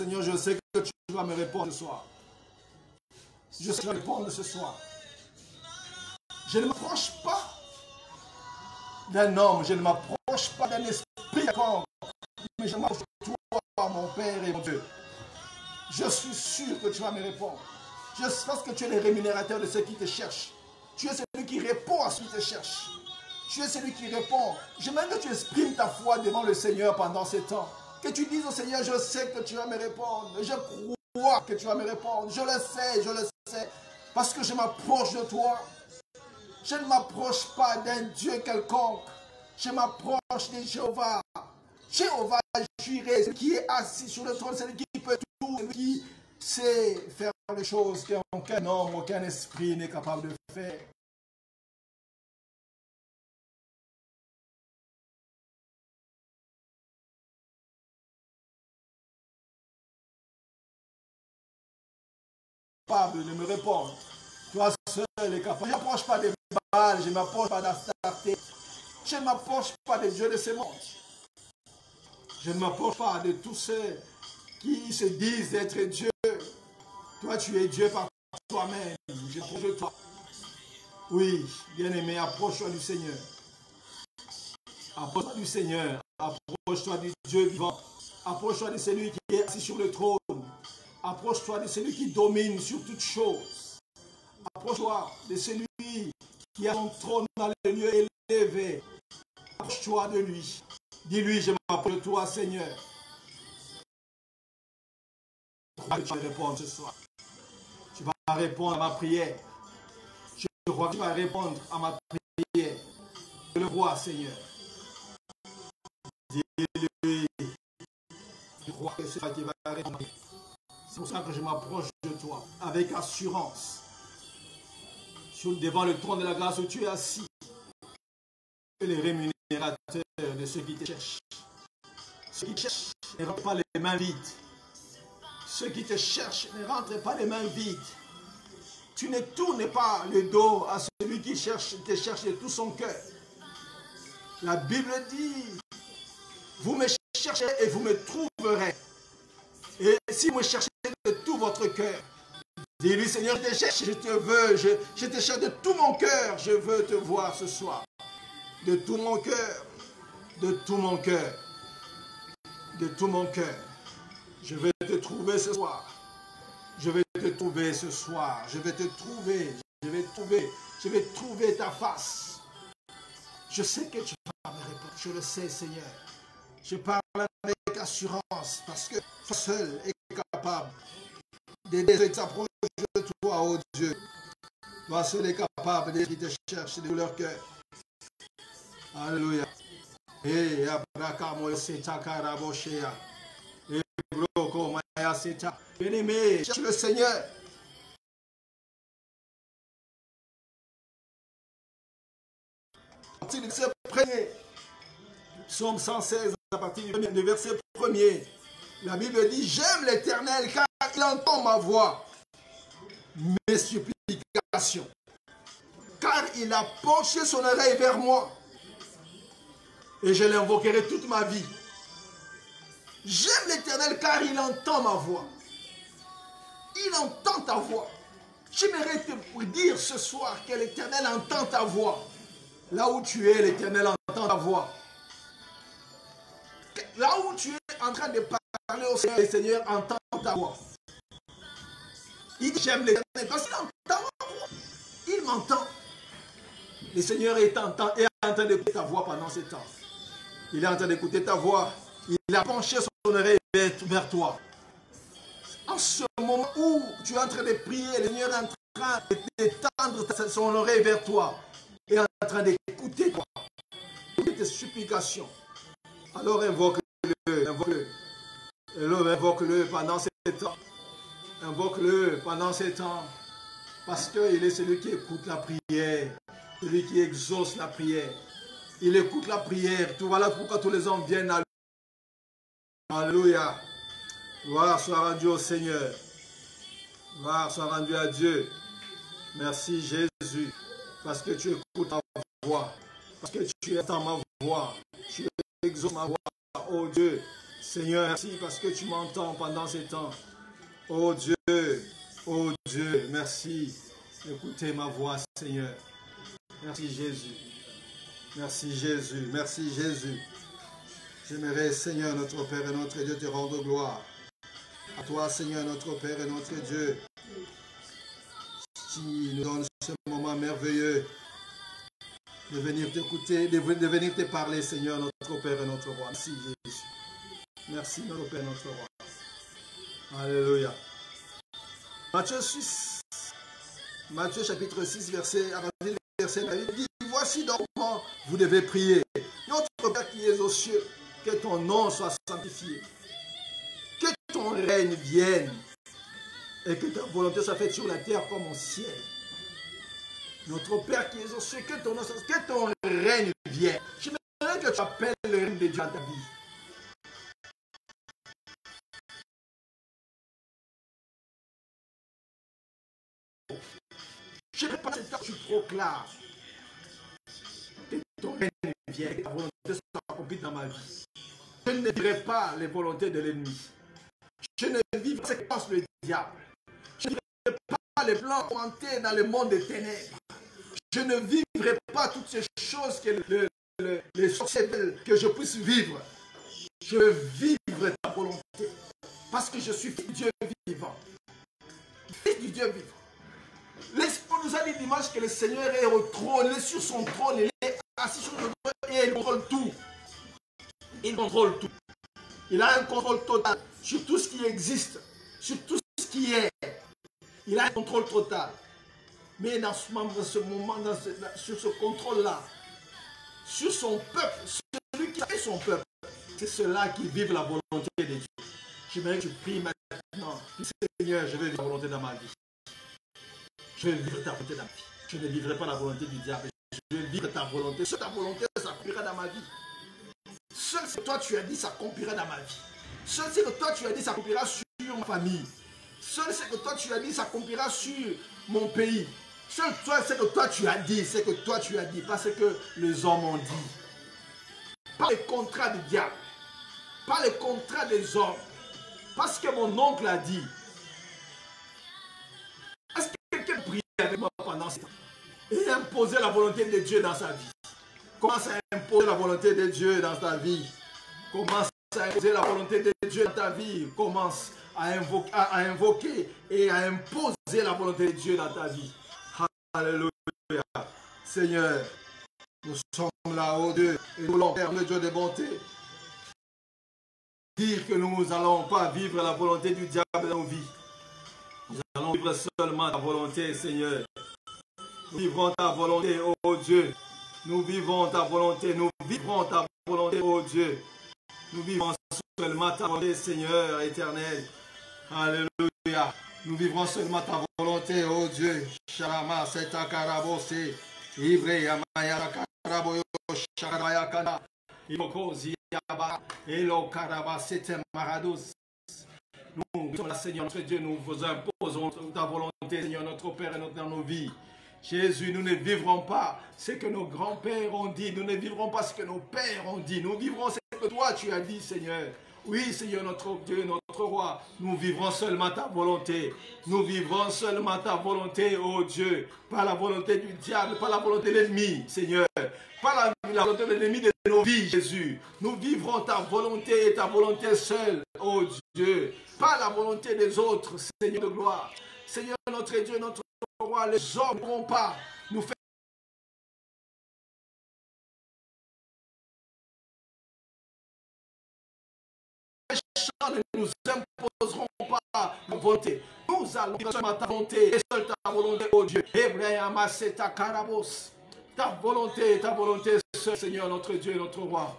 Seigneur, je sais que tu vas me répondre ce soir. Je sais que tu vas me répondre ce soir. Je ne m'approche pas d'un homme, je ne m'approche pas d'un esprit quelconque, mais je m'approche de toi, mon Père et mon Dieu. Je suis sûr que tu vas me répondre. Je pense que tu es le rémunérateur de ceux qui te cherchent. Tu es celui qui répond à ceux qui te cherchent. Tu es celui qui répond. J'aimerais que tu exprimes ta foi devant le Seigneur pendant ces temps. Que tu dises au Seigneur, je sais que tu vas me répondre. Je crois que tu vas me répondre. Je le sais. Parce que je m'approche de toi. Je ne m'approche pas d'un Dieu quelconque. Je m'approche de Jéhovah. Jéhovah Jireh, celui qui est assis sur le trône, celui qui peut tout, celui qui sait faire les choses qu'aucun homme, aucun esprit n'est capable de faire. Capable de me répondre. Toi seul est capable. Je ne m'approche pas des Baals, je ne m'approche pas d'Astarté. Je ne m'approche pas des dieux de ce monde. Je ne m'approche pas de tous ceux qui se disent être Dieu. Toi, tu es Dieu par toi-même. Je m'approche de toi. Oui, bien-aimé, approche-toi du Seigneur. Approche-toi du Seigneur. Approche-toi du Dieu vivant. Approche-toi de celui qui est assis sur le trône. Approche-toi de celui qui domine sur toutes choses. Approche-toi de celui qui a son trône dans le lieu élevé. Approche-toi de lui. Dis-lui, je m'approche de toi, Seigneur. Je crois que tu vas répondre ce soir. Tu vas répondre à ma prière. Je crois que tu vas répondre à ma prière. Je le vois, Seigneur. Dis-lui. Je crois que c'est toi qui va répondre. C'est pour ça que je m'approche de toi avec assurance. Devant le trône de la grâce où tu es assis. Les rémunérateurs de ceux qui te cherchent. Ceux qui te cherchent ne rentrent pas les mains vides. Ceux qui te cherchent ne rentrent pas les mains vides. Tu ne tournes pas le dos à celui qui te cherche de tout son cœur. La Bible dit, vous me chercherez et vous me trouverez. Et si vous me cherchez de tout votre cœur, dis-lui, Seigneur, je te cherche, je te veux, je te cherche de tout mon cœur, je veux te voir ce soir. De tout mon cœur, de tout mon cœur, de tout mon cœur. Je vais te trouver ce soir. Je vais te trouver ce soir. Je vais te trouver. Je vais trouver ta face. Je sais que tu vas me répondre. Je le sais, Seigneur. Je parle avec assurance parce que toi seul est capable d'aider ceux qui s'approchent de toi, oh Dieu. Toi seul est capable d'aider ceux qui te cherchent de leur cœur. Alléluia. Et Abraham, c'est ta carabochea. Et Broko, Maya, c'est ta. Bien-aimé, cherche le Seigneur. À partir du verset 1er, Psaume 116, à partir du verset 1er, la Bible dit, j'aime l'Éternel car il entend ma voix, mes supplications. Car il a penché son oreille vers moi. Et je l'invoquerai toute ma vie. J'aime l'Éternel car il entend ma voix. Il entend ta voix. J'aimerais te dire ce soir que l'Éternel entend ta voix. Là où tu es, l'Éternel entend ta voix. Là où tu es en train de parler au Seigneur, le Seigneur entend ta voix. Il dit j'aime l'Éternel parce qu'il entend ma voix. Il m'entend. Le Seigneur est en train d'écouter ta voix pendant ce temps. Il est en train d'écouter ta voix. Il a penché son oreille vers toi. En ce moment où tu es en train de prier, le Seigneur est en train d'étendre son oreille vers toi. Il est en train d'écouter toi. Écouter tes supplications. Alors invoque-le. Invoque-le pendant ces temps. Invoque-le pendant ces temps. Parce qu'il est celui qui écoute la prière. Celui qui exauce la prière. Il écoute la prière. Tout voilà pourquoi tous les hommes viennent à lui. Alléluia. Gloire soit rendue au Seigneur. Gloire soit rendue à Dieu. Merci Jésus. Parce que tu écoutes ma voix. Parce que tu entends ma voix. Tu exauces ma voix. Oh Dieu. Seigneur, merci parce que tu m'entends pendant ces temps. Oh Dieu, merci d'écouter ma voix, Seigneur. Merci Jésus. Merci Jésus. Merci Jésus. J'aimerais, Seigneur, notre Père et notre Dieu, te rendre gloire. À toi, Seigneur, notre Père et notre Dieu, qui nous donne ce moment merveilleux de venir t'écouter, de venir te parler, Seigneur, notre Père et notre Roi. Merci Jésus. Merci, notre Père et notre Roi. Alléluia. Matthieu chapitre 6, verset 8 dit, voici donc comment vous devez prier. Notre Père qui es aux cieux, que ton nom soit sanctifié. Que ton règne vienne. Et que ta volonté soit faite sur la terre comme au ciel. Notre Père qui es aux cieux, que ton règne vienne. J'aimerais que tu appelles le règne de Dieu dans ta vie. Je ne sais pas que tu proclames que ton règne vienne, que ta volonté soit accomplie dans ma vie. Je ne vivrai pas les volontés de l'ennemi. Je ne vivrai pas ce que pense le diable. Je ne vivrai pas les plans commentés dans le monde des ténèbres. Je ne vivrai pas toutes ces choses que les sorciers veulent que je puisse vivre. Je vivrai ta volonté. Parce que je suis fils du Dieu vivant. Fils du Dieu vivant. L'Esprit nous a dit dimanche que le Seigneur est au trône, il est sur son trône, il est assis sur le trône et il contrôle tout. Il contrôle tout. Il a un contrôle total sur tout ce qui existe, sur tout ce qui est. Il a un contrôle total. Mais dans ce moment, sur ce contrôle-là, sur son peuple, celui qui est son peuple, c'est ceux-là qui vivent la volonté de Dieu. J'aimerais que tu pries maintenant. Seigneur, je veux vivre la volonté dans ma vie. Je vais vivre ta volonté dans ma vie. Je ne vivrai pas la volonté du diable. Je vais vivre ta volonté. Seule ta volonté s'accomplira dans ma vie. Seul ce que toi tu as dit s'accomplira dans ma vie. Seul ce que toi tu as dit s'accomplira sur ma famille. Seul ce que toi tu as dit s'accomplira sur mon pays. Seul ce que toi tu as dit, c'est que toi tu as dit, parce que les hommes ont dit. Pas les contrats du diable. Pas les contrats des hommes. Parce que mon oncle a dit. Est-ce que quelqu'un prie avec moi pendant ce temps et imposer la volonté de Dieu dans sa vie? Commence à imposer la volonté de Dieu dans ta vie. Commence à imposer la volonté de Dieu dans ta vie. Commence à invoquer et à imposer la volonté de Dieu dans ta vie. Alléluia. Seigneur, nous sommes là, oh Dieu, et nous voulons faire le Dieu de bonté. Dire que nous n'allons pas vivre la volonté du diable dans nos vies. Nous allons vivre seulement ta volonté, Seigneur. Nous vivrons ta volonté, oh Dieu. Nous vivons ta volonté, nous vivrons ta volonté, oh Dieu. Nous vivons seulement ta volonté, Seigneur éternel. Alléluia. Nous vivrons seulement ta volonté, oh Dieu. Shalama seta karabose. Ibre yamaya karaboyo shakaraya kana. Ibokozi yaba. Elo karabasete marados. Nous sommes là, Seigneur notre Dieu, nous vous imposons ta volonté, Seigneur notre Père et dans nos vies. Jésus, nous ne vivrons pas ce que nos grands-pères ont dit. Nous ne vivrons pas ce que nos pères ont dit. Nous vivrons ce que toi tu as dit, Seigneur. Oui, Seigneur, notre Dieu, notre Roi, nous vivrons seulement ta volonté. Nous vivrons seulement ta volonté, oh Dieu. Pas la volonté du diable, pas la volonté de l'ennemi, Seigneur. Pas la volonté de l'ennemi de nos vies, Jésus. Nous vivrons ta volonté et ta volonté seule, oh Dieu. Pas la volonté des autres, Seigneur de gloire. Seigneur, notre Dieu, notre Roi, les hommes ne pourront pas nous faire ne nous imposeront pas la volonté. Nous allons vivre seulement ta volonté et seule ta volonté, oh Dieu. Ta volonté, seul, Seigneur, notre Dieu, notre Roi.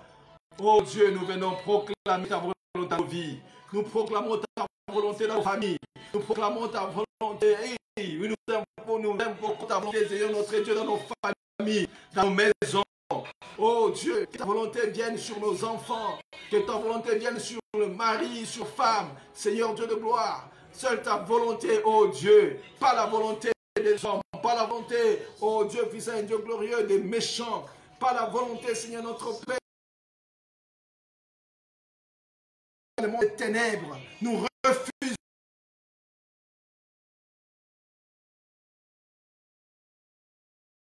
Oh Dieu, nous venons proclamer ta volonté dans nos vies. Nous proclamons ta volonté dans nos familles. Nous proclamons ta volonté. Nous invoquons ta volonté, Seigneur, notre Dieu, dans nos familles, dans nos maisons. Oh Dieu, que ta volonté vienne sur nos enfants, que ta volonté vienne sur le mari, sur femme, Seigneur Dieu de gloire. Seule ta volonté, oh Dieu, pas la volonté des hommes, pas la volonté, oh Dieu, Fils et Dieu glorieux, des méchants, pas la volonté, Seigneur notre Père. le monde des ténèbres. Nous refusons.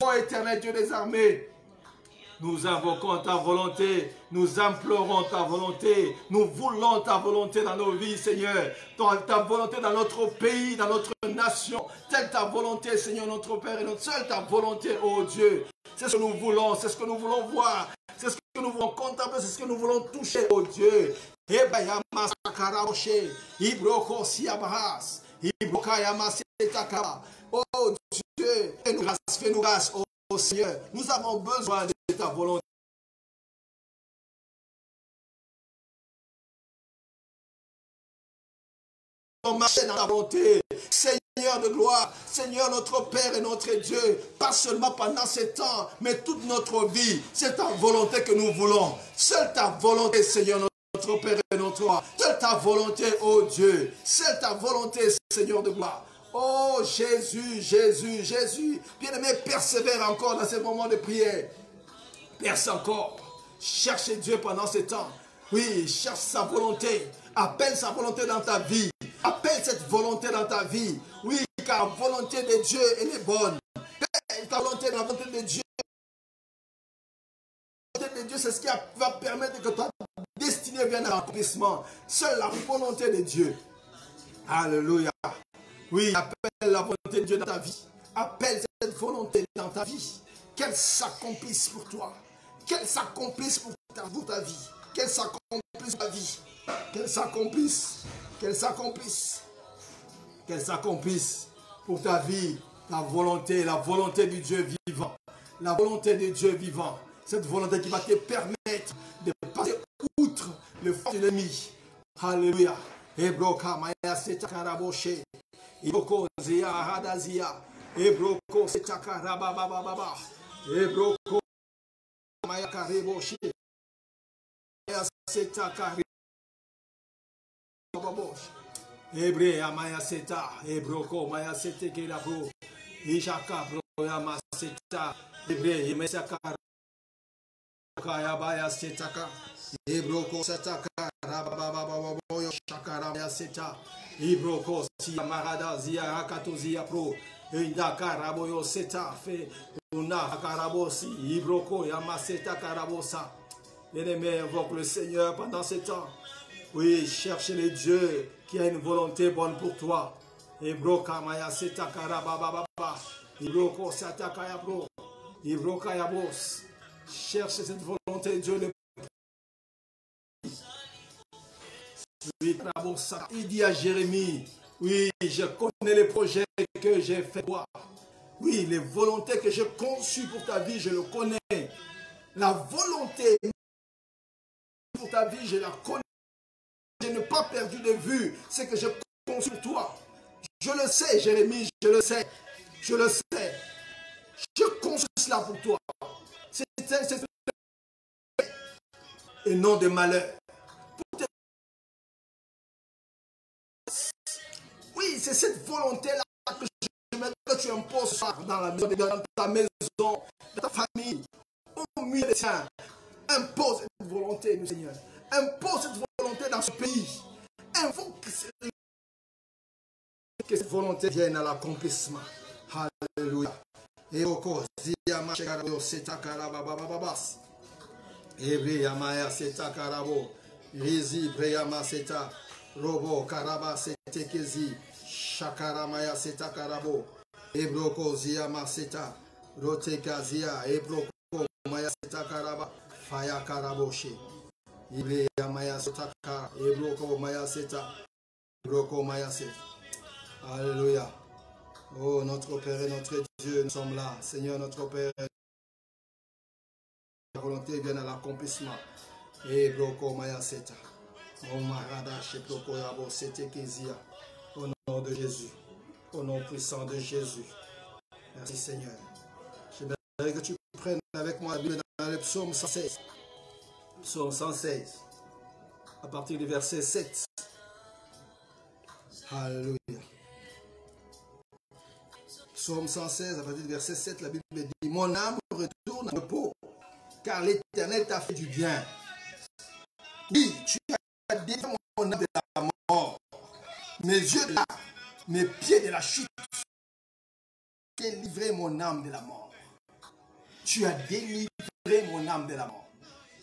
Ô éternel Dieu des armées, nous invoquons ta volonté, nous implorons ta volonté, nous voulons ta volonté dans nos vies, Seigneur. Ta volonté dans notre pays, dans notre nation. Telle ta volonté, Seigneur, notre Père et notre seule ta volonté, ô Dieu. C'est ce que nous voulons, c'est ce que nous voulons voir, c'est ce que nous voulons contempler, c'est ce que nous voulons toucher, ô Dieu. Oh Dieu, fais-nous grâce, oh Seigneur. Nous avons besoin de ta volonté. Marcher dans ta volonté, Seigneur de gloire, Seigneur notre Père et notre Dieu, pas seulement pendant ces temps, mais toute notre vie, c'est ta volonté que nous voulons. Seule ta volonté, Seigneur notre Père et notre roi, seule ta volonté, oh Dieu, seule ta volonté, Seigneur de gloire. Oh Jésus, Jésus, Jésus, bien-aimé, persévère encore dans ces moments de prière. Perce encore, cherche Dieu pendant ces temps. Oui, cherche sa volonté, appelle sa volonté dans ta vie. Appelle cette volonté dans ta vie. Oui, car la volonté de Dieu, elle est bonne. Ta volonté, la volonté de Dieu, c'est ce qui va permettre que ta destinée vienne à l'accomplissement. Seule la volonté de Dieu. Alléluia. Oui, appelle la volonté de Dieu dans ta vie. Appelle cette volonté dans ta vie. Qu'elle s'accomplisse pour toi. Qu'elle s'accomplisse pour ta vie. Qu'elle s'accomplisse pour ta vie. Qu'elle s'accomplisse. Qu'elle s'accomplisse. Qu'elle s'accomplisse pour ta vie. La volonté du Dieu vivant. La volonté de Dieu vivant. Cette volonté qui va te permettre de passer outre le fort de l'ennemi. Alléluia. Ebroka maya setakaraboshe. Ibroko zia hadazia. Ebroko setakarabababa. Ebroko maya kareboshe. Maya setakari. Ebre amaya seta. Ebroko maya setekelabro. Ishaka bro yama seta. Ebre yemesakara. Kayabaya setaka. Ebroko setaka. Rababababoyo shakarabaya seta. Ibroko siya marada zia hakato zia pro. Indaka raboyo seta fe. Una hakarabosi. Ibroko yamaseta karabosa. Bien-aimé, invoque le Seigneur pendant ce temps. Oui, cherche le Dieu qui a une volonté bonne pour toi. Ibroka maya seta karabababa. Ibroko seta kayabro. Ibroka yabos. Cherche cette volonté de Dieu. Il dit à Jérémie, oui, je connais les projets que j'ai fait pour toi. Oui, les volontés que j'ai conçues pour ta vie, je le connais. La volonté pour ta vie, je la connais. Je n'ai pas perdu de vue ce que j'ai conçu pour toi. Je le sais, Jérémie, je le sais. Je le sais. Je conçus cela pour toi. C'est et non de malheur. Oui, c'est cette volonté-là que tu imposes dans ta maison, dans ta famille, au milieu des tiens. Impose cette volonté, Seigneur. Impose cette volonté dans ce pays. Invoque que cette volonté vienne à l'accomplissement. Alléluia. Et au cause, Ebre Yamaya Seta Karabo, Rizi Breyama Seta, Robo Karaba Setekezi, Shakaramaya Seta Karabo, Ebroko Ziyama Seta, Roteka Zia, Ebroko Maya Seta Karaba, Faya Karaboshe, Ibre Yamaya Seta Kara, Ebroko Maya Seta, Ebroko Maya Seta. Alléluia. Oh, notre Père et notre Dieu, nous sommes là. Seigneur, notre Père, la volonté vienne à l'accomplissement. Et Broko Maya Seta. Oh, Marada, Sheploko Yabo, Sete Kezia. Au nom de Jésus. Au nom puissant de Jésus. Merci Seigneur. J'aimerais que tu prennes avec moi la Bible dans le psaume 116. Psaume 116. À partir du verset 7. Alléluia. Psaume 116, à partir du verset 7, la Bible dit: mon âme retourne au repos, car l'Éternel t'a fait du bien. Oui, tu as délivré mon mes yeux de là, mes pieds de la chute. Tu as délivré mon âme de la mort. Tu as délivré mon âme de la mort.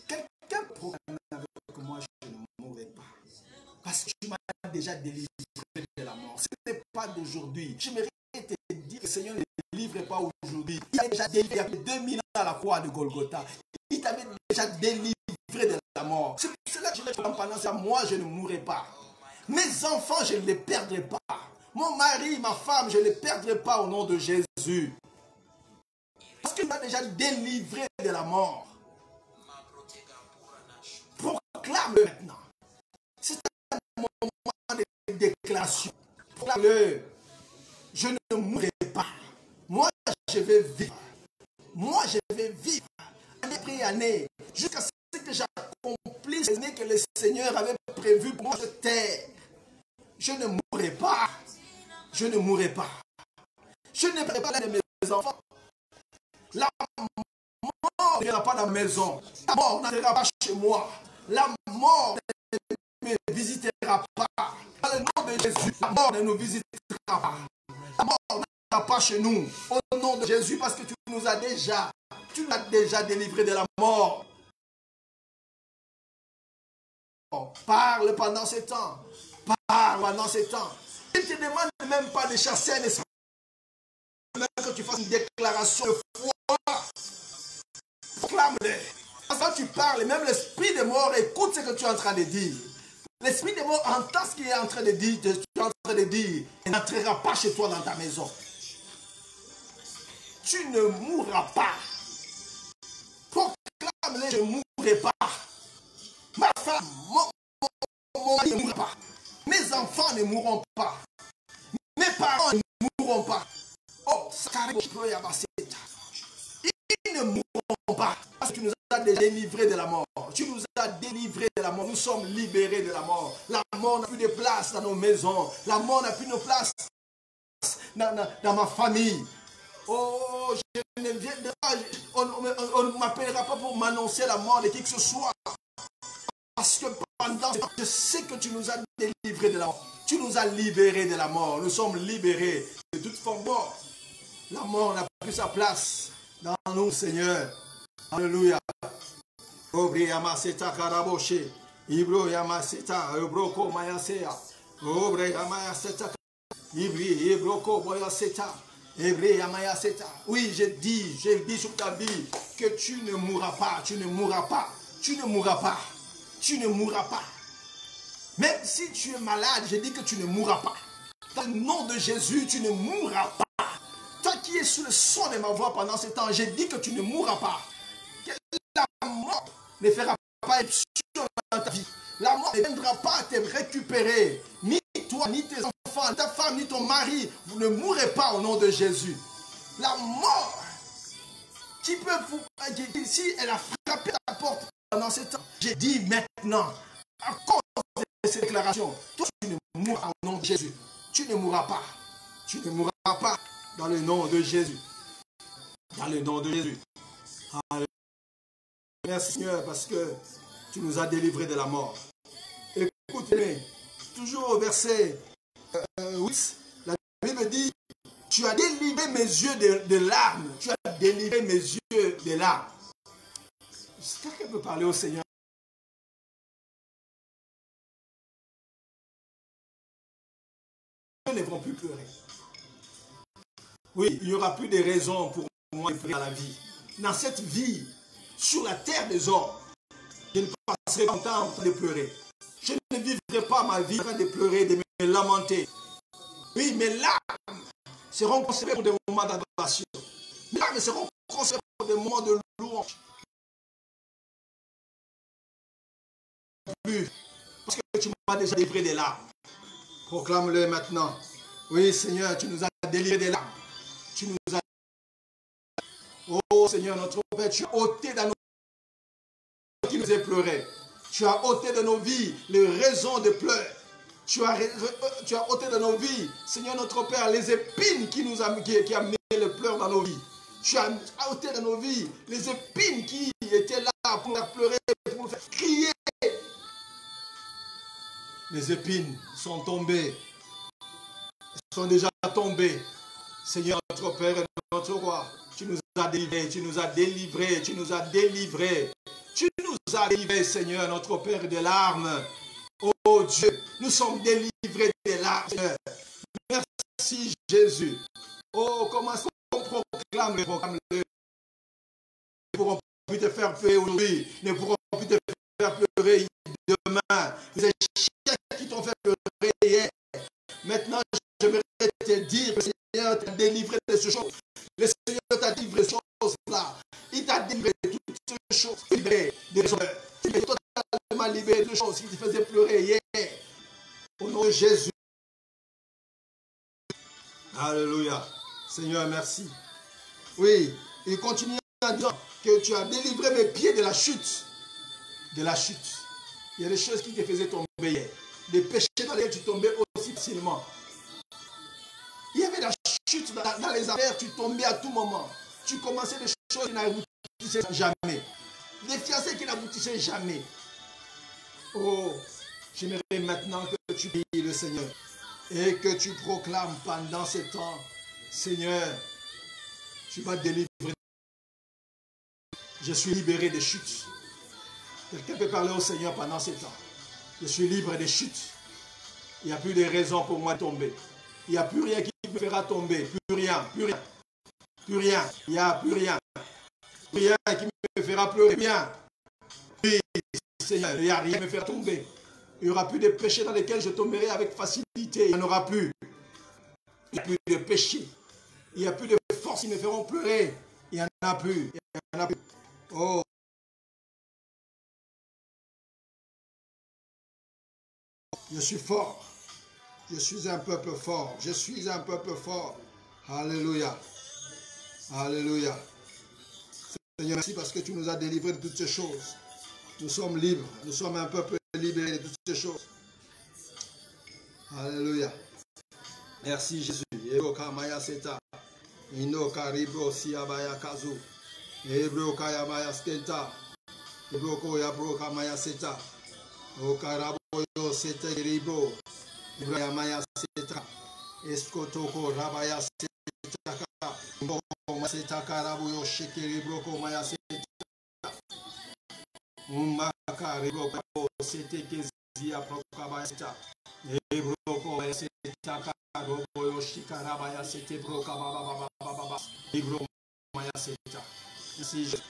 Quelqu'un proclame avec moi, je ne mourrai pas. Parce que tu m'as déjà délivré de la mort. Ce n'est pas d'aujourd'hui. Je mérite te dire que le Seigneur ne délivre pas aujourd'hui. Il a déjà délivré il y a 2000 ans à la croix de Golgotha. Il t'avait déjà délivré de la mort. C'est pour cela que je l'ai fait pendant ça. Moi, je ne mourrai pas. Mes enfants, je ne les perdrai pas. Mon mari, ma femme, je ne les perdrai pas au nom de Jésus. Parce qu'il m'a déjà délivré de la mort. Proclame-le maintenant. C'est un moment de déclaration. Proclame-le. Je ne mourrai pas. Moi, je vais vivre. Moi, je vais vivre année après année jusqu'à ce que j'accomplisse ce que le Seigneur avait prévu pour moi sur terre. Je ne mourrai pas. Je ne mourrai pas. Je ne mourrai pas l'un de mes enfants. La mort n'ira pas dans ma maison. La mort n'entrera pas chez moi. La mort ne me visitera pas. Dans le nom de Jésus, la mort ne nous visitera pas. La mort n'entrera pas chez nous. Au nom de Jésus, parce que tu nous as déjà délivré de la mort. Parle pendant ce temps. Parle pendant ce temps. Il ne te demande même pas de chasser un esprit. Même que tu fasses une déclaration de foi. Proclame-le. Quand tu parles, même l'esprit de mort écoute ce que tu es en train de dire. L'esprit de mort entend ce qu'il est en train de dire. Tu es en train de dire. Il n'entrera pas chez toi dans ta maison. Tu ne mourras pas. Proclame-le, je ne mourrai pas. Ma femme, mon mari ne mourra pas. Mes enfants ne mourront pas. Mes parents ne mourront pas. Oh, ils ne mourront pas. Parce que tu nous as déjà délivrés de la mort. Tu nous as délivrés de la mort. Nous sommes libérés de la mort. La mort n'a plus de place dans nos maisons. La mort n'a plus de place dans ma famille. Oh, je ne viens de pas. On ne m'appellera pas pour m'annoncer la mort de qui que ce soit. Parce que pendant ce temps, je sais que tu nous as délivrés de la mort. Tu nous as libérés de la mort. Nous sommes libérés de toute forme de mort. La mort n'a plus sa place dans nous, Seigneur. Alléluia. Obri yamaseta karaboshe. Ibro yamaseta. Obroko mayasea. Obre yamaseta. Ibri ebroko boyaseta. Ebre yamayaseta. Oui, je dis sur ta vie que tu ne mourras pas. Tu ne mourras pas. Tu ne mourras pas. Tu ne mourras pas. Même si tu es malade, je dis que tu ne mourras pas. Dans le nom de Jésus, tu ne mourras pas. Toi qui es sous le son de ma voix pendant ce temps, je dis que tu ne mourras pas. Que la mort ne fera pas être sur ta vie. La mort ne viendra pas te récupérer. Ni toi, ni tes enfants, ta femme, ni ton mari. Vous ne mourrez pas au nom de Jésus. La mort qui peut vous... Si elle a frappé ta porte pendant ce temps, je dis maintenant, à cause de cette déclaration, toi tu ne mourras au nom de Jésus. Tu ne mourras pas. Tu ne mourras pas dans le nom de Jésus. Dans le nom de Jésus. Alléluia. Merci Seigneur parce que tu nous as délivrés de la mort. Écoutez, toujours au verset 8, la Bible dit, tu as délivré mes yeux de larmes. Tu as délivré mes yeux de larmes. Quelqu'un peut parler au Seigneur? Ils ne vont plus pleurer. Oui, il n'y aura plus de raisons pour moi de pleurer à la vie. Dans cette vie, sur la terre des hommes, je ne passerai pas longtemps en train de pleurer. Je ne vivrai pas ma vie en train de pleurer, de me lamenter. Oui, mes larmes seront conservées pour des moments d'adoration. Mes larmes seront conservées pour des moments de louange. Plus, parce que tu m'as déjà délivré des larmes. Proclame-le maintenant. Oui, Seigneur, tu nous as délivré des larmes. Tu nous as... Oh, Seigneur, notre Père, tu as ôté dans nos vies qui nous a pleuré. Tu as ôté de nos vies les raisons de pleurs. Tu as ôté de nos vies, Seigneur, notre Père, les épines qui a mis le pleurs dans nos vies. Tu as ôté de nos vies les épines qui étaient là pour nous faire pleurer, pour nous faire crier. Les épines sont tombées. sont déjà tombés. Seigneur, notre Père et notre Roi, tu nous as délivrés, tu nous as délivrés, tu nous as délivrés. Tu nous as délivrés, Seigneur, notre Père, des larmes. Oh Dieu, nous sommes délivrés des larmes, Seigneur. Merci Jésus. Oh, comment est-ce qu'on proclame le ne pourront plus te faire pleurer aujourd'hui, ne pourront plus te faire pleurer demain. Les échecs qui t'ont fait pleurer hier. Maintenant, j'aimerais te dire que le Seigneur t'a délivré de ces choses. Le Seigneur t'a délivré de ces choses-là. Il t'a délivré de toutes ces choses. Libéré des choses. Tu es totalement libéré de choses qui te faisaient pleurer hier. Au nom de Jésus. Alléluia. Seigneur, merci. Oui, il continue en disant que tu as délivré mes pieds de la chute. De la chute. Il y a des choses qui te faisaient tomber hier. Des péchés dans lesquels tu tombais aussi facilement. Il y avait la chute dans les affaires, tu tombais à tout moment. Tu commençais des choses qui n'aboutissaient jamais. Des fiancés qui n'aboutissaient jamais. Oh, j'aimerais maintenant que tu pries le Seigneur et que tu proclames pendant ce temps, Seigneur, tu vas délivrer. Je suis libéré des chutes. Quelqu'un peut parler au Seigneur pendant ce temps. Je suis libre des chutes. Il n'y a plus de raison pour moi de tomber. Il n'y a plus rien qui me fera tomber. Plus rien, plus rien. Plus rien. Il n'y a plus rien. Plus rien qui me fera pleurer. Rien. Oui, Seigneur, il n'y a rien qui me fera tomber. Il n'y aura plus de péchés dans lesquels je tomberai avec facilité. Il n'y en aura plus. Il n'y a plus de péchés. Il n'y a plus de forces qui me feront pleurer. Il n'y en a plus. Il n'y en a plus. Oh. Je suis fort. Je suis un peuple fort. Je suis un peuple fort. Alléluia. Alléluia. Seigneur, merci parce que tu nous as délivrés de toutes ces choses. Nous sommes libres. Nous sommes un peuple libéré de toutes ces choses. Alléluia. Merci Jésus. Ibrahimaya Setra, Escotoko Rabaya Setaka, Setaka Rabuyo Shikiri Broko Maya Seta, Umaka Riboko, Setekizia Prokabaya Seta, Ebroko Setaka, Roboyo Shikarabaya Sete Broka Baba, Ibro Maya Seta. Merci Jésus.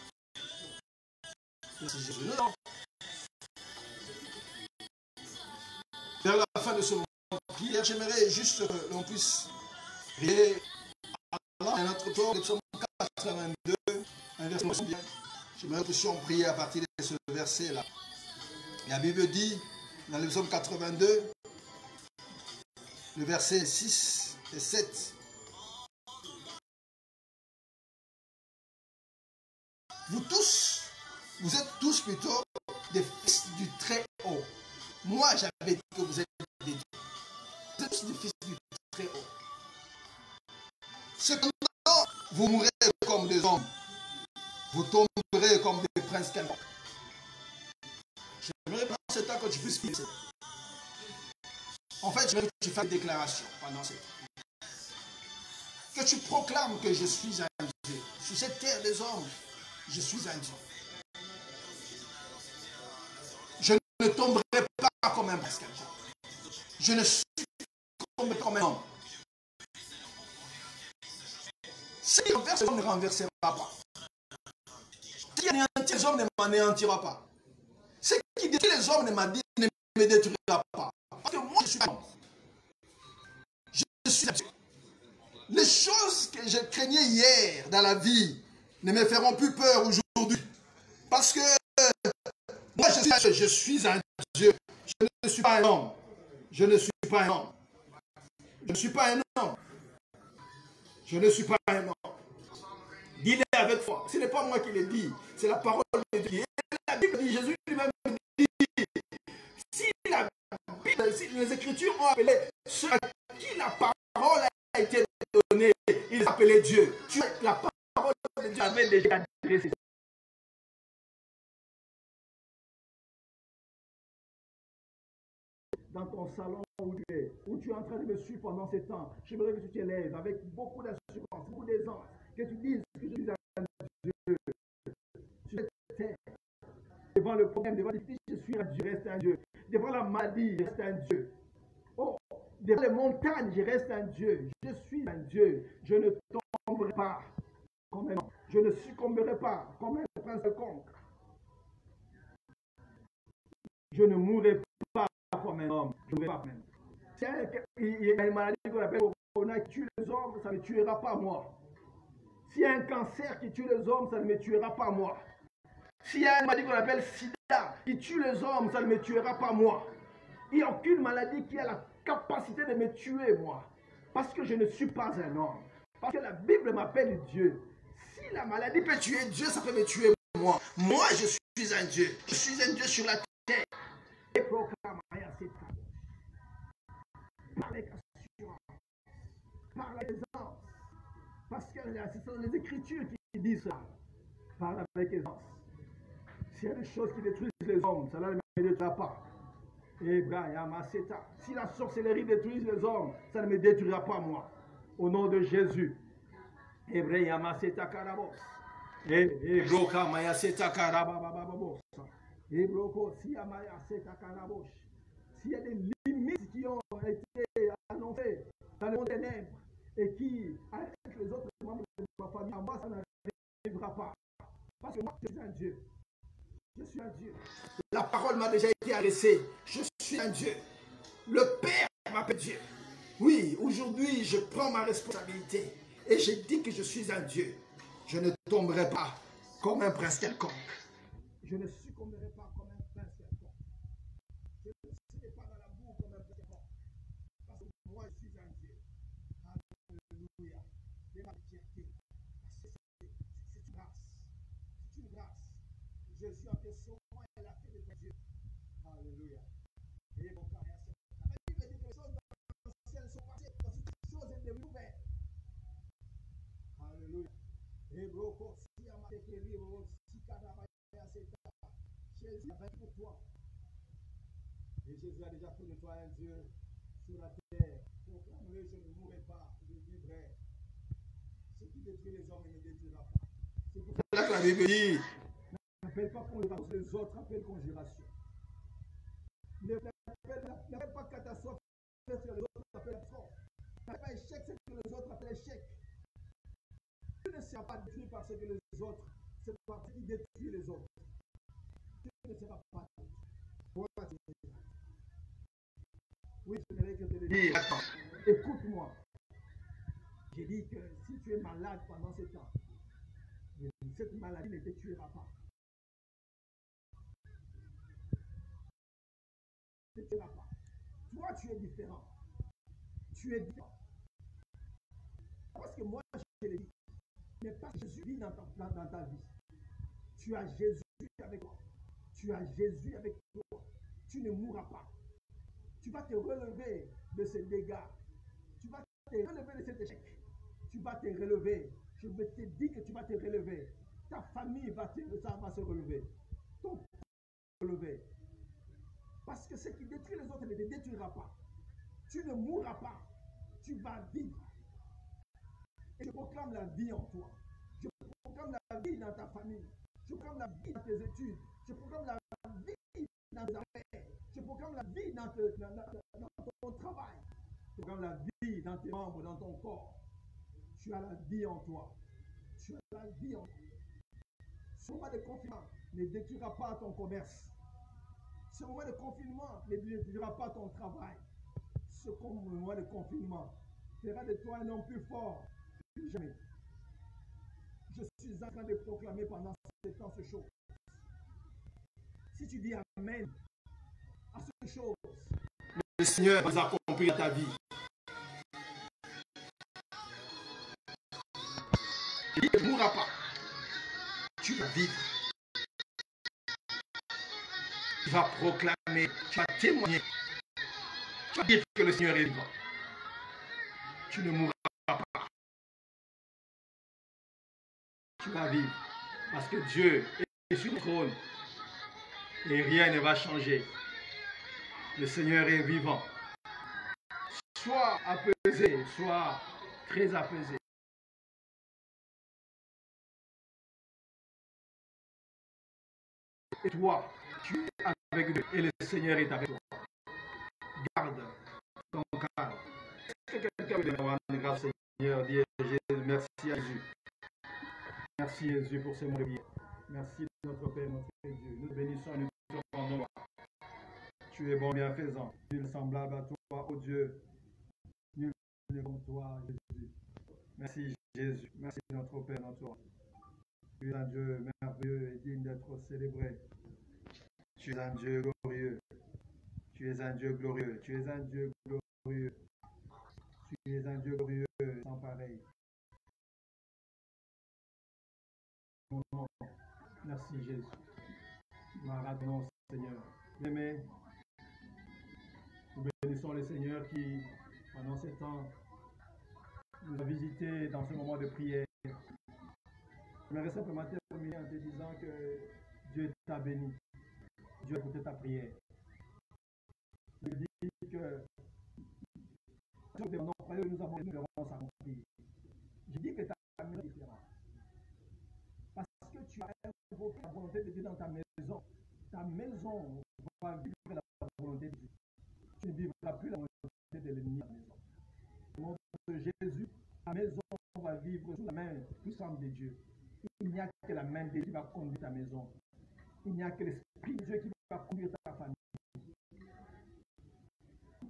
Merci Jésus. Vers la fin de ce moment, prière, j'aimerais juste que l'on puisse prier à notre tour, le psaume 82, un verset bien. J'aimerais que si on prie à partir de ce verset-là. La Bible dit, dans le psaume 82, le verset 6 et 7. Vous êtes tous plutôt des fils du Très-Haut. Moi, j'avais dit que vous êtes des dieux. Vous êtes tous des fils du Très-Haut. Cependant, vous mourrez comme des hommes. Vous tomberez comme des princes quelconques. J'aimerais pendant ce temps que tu puisses prier. En fait, j'aimerais que tu fasses des déclarations pendant ce temps. Que tu proclames que je suis un Dieu. Sur cette terre des hommes, je suis un Dieu. Je ne tomberai pas comme un prince quelconque. Je ne suis pas comme un homme. Si il renverse, l'homme ne renversera pas. Si anéantit les hommes, ne m'anéantira pas. Ce qui détruit les hommes ne me détruira pas. Parce que moi, je suis un homme. Je suis un Dieu. Les choses que je craignais hier dans la vie ne me feront plus peur aujourd'hui. Parce que moi, je suis un Dieu. Je ne suis pas un homme. Je ne suis pas un homme. Je ne suis pas un homme. Je ne suis pas un homme. Dis-le avec foi. Ce n'est pas moi qui le dis. C'est la parole de Dieu. Et la Bible dit, Jésus lui-même dit, si les Écritures ont appelé ceux à qui la parole a été donnée, ils appelaient Dieu. La parole de Dieu avait déjà adressé. Dans ton salon où tu es, où tu en train de me suivre pendant ces temps, j'aimerais que tu t'élèves avec beaucoup d'assurance, beaucoup d'aisance, que tu dises que je suis un Dieu. Tu es devant le problème, devant les difficultés, je suis un Dieu, je reste un Dieu. Devant la maladie, je reste un Dieu. Oh, devant les montagnes, je reste un Dieu. Je suis un Dieu. Je ne tomberai pas comme un homme. Je ne succomberai pas comme un prince quelconque. Je ne mourrai pas comme un homme. Je ne mourrai pas même. Il y a une maladie qu'on appelle Corona qui tue les hommes, ça ne me tuera pas moi. S'il y a un cancer qui tue les hommes, ça ne me tuera pas moi. S'il y a une maladie qu'on appelle sida qui tue les hommes, ça ne me tuera pas moi. Il n'y a aucune maladie qui a la capacité de me tuer moi. Parce que je ne suis pas un homme. Parce que la Bible m'appelle Dieu. Si la maladie peut tuer Dieu, ça peut me tuer moi. Moi, je suis un Dieu. Je suis un Dieu sur la terre. Et proclame cette parole. Par avec assurance. Par avec aisance. Parce que ce sont les Écritures qui disent ça. Parle avec aisance. S'il y a des choses qui détruisent les hommes, cela ne me détruira pas. Si la sorcellerie détruit les hommes, ça ne me détruira pas moi. Au nom de Jésus. S'il y a des limites qui ont été annoncées dans le monde ténèbres et qui, avec les autres membres de ma famille, à moi, ça n'arrivera pas. Parce que moi, je suis un Dieu. Je suis un Dieu. La parole m'a déjà été adressée. Je suis un Dieu. Le Père m'appelle Dieu. Oui, aujourd'hui, je prends ma responsabilité et je dis que je suis un Dieu. Je ne tomberai pas comme un prince quelconque. Je ne succomberai pas comme un prince quelconque. Je ne serai pas dans la boue comme un prince quelconque. Parce que moi, je suis un Dieu. Alléluia. C'est ma fierté. C'est une grâce. C'est une grâce. Jésus a fait sauvement et la paix de ton Dieu. Alléluia. Et mon cœur est assez. La Bible dit que les choses dans le ciel sont passées, dans toutes choses est devenue nouvelle. Alléluia. Et broko, si à ma péri, si kadabaya, c'est ta. Jésus a vaincu pour toi. Et Jésus a déjà fait de toi un Dieu sur la terre. Proclame-le, je ne mourrai pas, je vivrai. Ce qui détruit les hommes ne me détruira pas. C'est pour cela que la Bible dit. N'appelle pas conjuration, les autres appellent conjuration. N'appelle pas catastrophe, ce que les autres appellent catastrophe. N'appelle pas échec, ce que les autres appellent échec. Tu ne seras pas détruit par ce que les autres, c'est par ce qui détruit les autres. Tu ne seras pas détruit. Oui, je voudrais que je te le dise. Attends, écoute-moi. J'ai dit que si tu es malade pendant ce temps, cette maladie ne te tuera pas. Pas. Toi, tu es différent. Tu es différent. Parce que moi, je l'ai dit. Mais pas Jésus vit dans ta vie. Tu as Jésus avec toi. Tu as Jésus avec toi. Tu ne mourras pas. Tu vas te relever de ces dégâts. Tu vas te relever de cet échec. Tu vas te relever. Je te dis que tu vas te relever. Ta famille va se relever. Ton peuple va se relever. Parce que ce qui détruit les autres ne te détruira pas. Tu ne mourras pas. Tu vas vivre. Et je proclame la vie en toi. Je proclame la vie dans ta famille. Je proclame la vie dans tes études. Je proclame la vie dans tes affaires. Je proclame la vie dans ton travail. Je proclame la vie dans tes membres, dans ton corps. Tu as la vie en toi. Tu as la vie en toi. Ce moment de confinement ne détruira pas ton commerce. Ce moment de confinement ne détruira pas ton travail. Ce moment de confinement fera de toi un homme plus fort que jamais. Je suis en train de proclamer pendant ce temps ces choses. Si tu dis Amen à ces choses, le Seigneur va accomplir ta vie. Il ne mourra pas. Tu vas vivre. Tu vas proclamer, tu vas témoigner. Tu vas dire que le Seigneur est vivant. Tu ne mourras pas. Tu vas vivre. Parce que Dieu est sur le trône. Et rien ne va changer. Le Seigneur est vivant. sois apaisé, sois très apaisé. Et toi, tu es avec Dieu et le Seigneur est avec toi. Garde ton calme. Est-ce que quelqu'un veut avoir une grâce, Seigneur? Dis merci à Jésus. Merci Jésus pour ces mots de vie. Merci notre Père, notre Dieu. Nous te bénissons et nous te rendons. Tu es bon, bienfaisant. Nul semblable à toi, ô Dieu. Nul n'est comme toi, Jésus. Merci Jésus. Merci notre Père, notre roi. Tu es un Dieu merveilleux et digne d'être célébré. Tu es un Dieu glorieux. Tu es un Dieu glorieux. Tu es un Dieu glorieux. Tu es un Dieu glorieux sans pareil. Merci Jésus. Maradons Seigneur. Aimé, nous bénissons le Seigneur qui, pendant ce temps, nous a visités dans ce moment de prière. J'aimerais simplement terminer en te disant que Dieu t'a béni. Dieu a écouté ta prière. Je dis que nous avons une réponse à accomplir. Je dis que ta maison est différente. Parce que tu as invoqué la volonté de Dieu dans ta maison. Ta maison va vivre la volonté de Dieu. Tu ne vivras plus la volonté de l'ennemi dans ta maison. Au nom de Jésus, ta maison va vivre sous la main puissante de Dieu. Il n'y a que la main de Dieu qui va conduire ta maison. Il n'y a que l'Esprit de Dieu qui va conduire ta famille.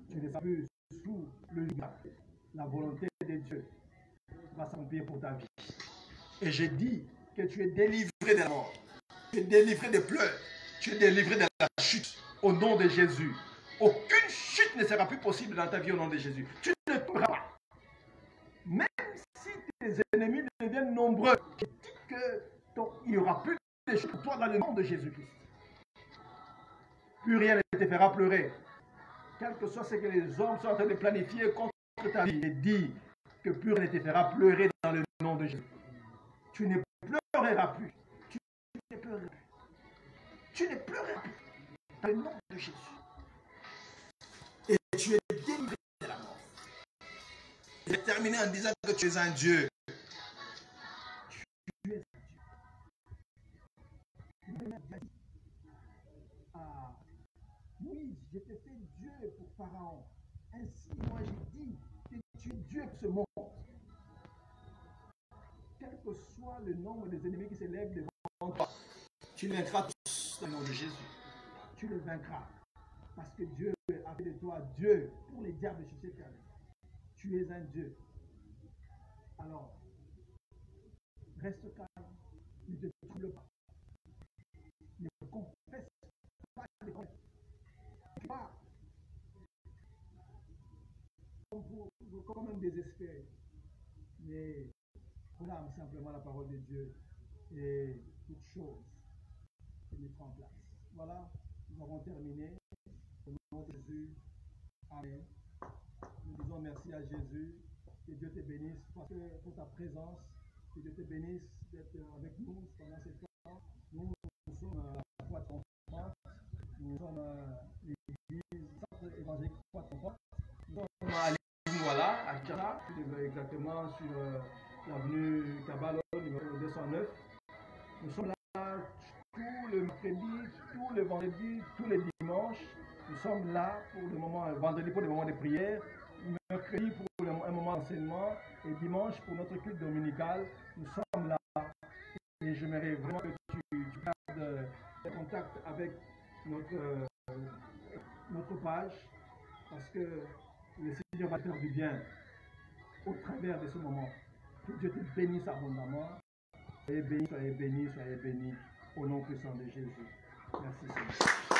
Tu ne seras plus sous le joug. La volonté de Dieu va s'accomplir pour ta vie. Et je dis que tu es délivré de la mort. Tu es délivré des pleurs. Tu es délivré de la chute. Au nom de Jésus. Aucune chute ne sera plus possible dans ta vie au nom de Jésus. Tu ne pourras pas. Même si tes ennemis deviennent nombreux, je dis qu'il n'y aura plus de chute pour toi dans le nom de Jésus-Christ. Plus rien ne te fera pleurer. Quel que soit ce que les hommes sont en train de planifier contre ta vie, je dis que plus rien ne te fera pleurer dans le nom de Jésus. Tu ne pleureras plus. Tu ne pleureras plus. Tu ne pleureras plus dans le nom de Jésus. Et tu es délivré de la mort. Je vais terminer en disant que tu es un Dieu. Tu es un Dieu. Ah, oui, je t'ai fait Dieu pour Pharaon. Ainsi, moi, j'ai dit que tu es Dieu pour ce monde. Quel que soit le nombre des ennemis qui s'élèvent devant toi, tu les vaincras tous dans le nom de Jésus. Tu les vaincras. Parce que Dieu a fait de toi Dieu pour les diables sur cette terre. Tu es un Dieu. Alors, reste calme. Ne te trouble pas. Ne confesse pas les confesses. Pas comme un désespéré. Mais proclame simplement la parole de Dieu et toute chose se mettra en place. Voilà, nous avons terminé. Au nom de Jésus, amen. Nous disons merci à Jésus. Que Dieu te bénisse pour ta présence. Que Dieu te bénisse d'être avec nous pendant ce temps. Nous sommes à la foi triomphante. Nous sommes à l'église Centre évangélique foi triomphante. Nous sommes à l'église Voilà, à Kira, exactement sur l'avenue Caballo, numéro 209. Nous sommes là tout le mercredi, tout le vendredi, tous les dimanches. Nous sommes là pour le moment, vendredi pour le moment de prière, mercredi pour un moment d'enseignement et dimanche pour notre culte dominical. Nous sommes là et j'aimerais vraiment que tu gardes contact avec notre page parce que le Seigneur va faire du bien au travers de ce moment. Que Dieu te bénisse abondamment. Soyez bénis, soyez bénis, soyez bénis au nom puissant de Jésus. Merci Seigneur.